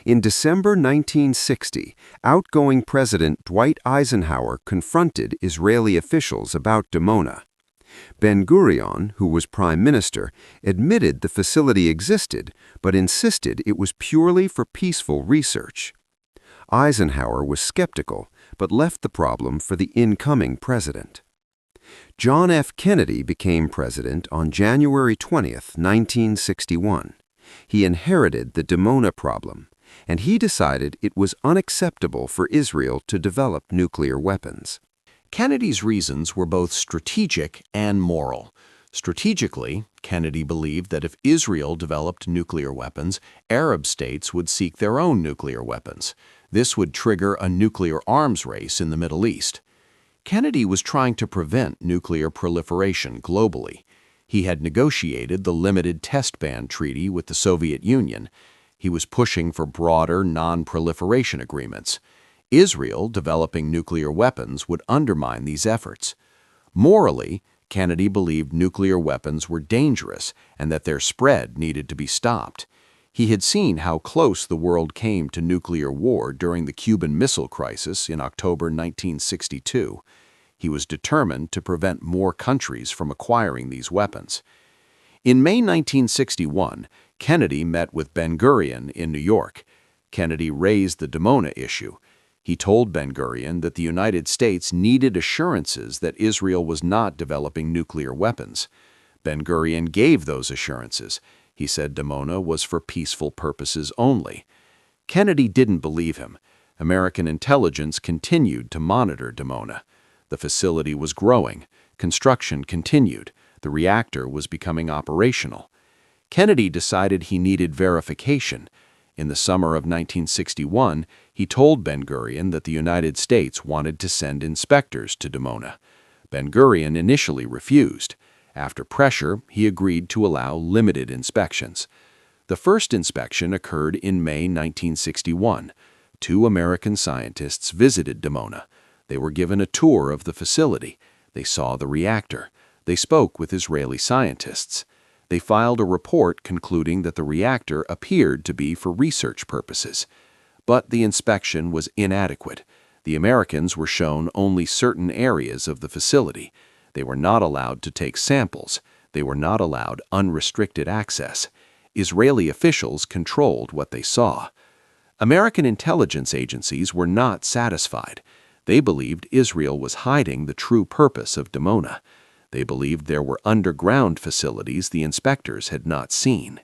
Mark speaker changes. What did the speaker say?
Speaker 1: In December 1960, outgoing President Dwight Eisenhower confronted Israeli officials about Dimona. Ben-Gurion, who was prime minister, admitted the facility existed, but insisted it was purely for peaceful research. Eisenhower was skeptical, but left the problem for the incoming president. John F. Kennedy became president on January 20, 1961. He inherited the Dimona problem, and he decided it was unacceptable for Israel to develop nuclear weapons.
Speaker 2: Kennedy's reasons were both strategic and moral. Strategically, Kennedy believed that if Israel developed nuclear weapons, Arab states would seek their own nuclear weapons. This would trigger a nuclear arms race in the Middle East. Kennedy was trying to prevent nuclear proliferation globally. He had negotiated the Limited Test Ban Treaty with the Soviet Union. He was pushing for broader non-proliferation agreements. Israel developing nuclear weapons would undermine these efforts. Morally, Kennedy believed nuclear weapons were dangerous and that their spread needed to be stopped. He had seen how close the world came to nuclear war during the Cuban Missile Crisis in October 1962. He was determined to prevent more countries from acquiring these weapons. In May 1961, Kennedy met with Ben-Gurion in New York. Kennedy raised the Dimona issue. He told Ben-Gurion that the United States needed assurances that Israel was not developing nuclear weapons. Ben-Gurion gave those assurances. He said Dimona was for peaceful purposes only. Kennedy didn't believe him. American intelligence continued to monitor Dimona. The facility was growing. Construction continued. The reactor was becoming operational. Kennedy decided he needed verification. In the summer of 1961, he told Ben-Gurion that the United States wanted to send inspectors to Dimona. Ben-Gurion initially refused. After pressure, he agreed to allow limited inspections. The first inspection occurred in May 1961. 2 American scientists visited Dimona. They were given a tour of the facility. They saw the reactor. They spoke with Israeli scientists. They filed a report concluding that the reactor appeared to be for research purposes. But the inspection was inadequate. The Americans were shown only certain areas of the facility. They were not allowed to take samples. They were not allowed unrestricted access. Israeli officials controlled what they saw. American intelligence agencies were not satisfied. They believed Israel was hiding the true purpose of Dimona. They believed there were underground facilities the inspectors had not seen.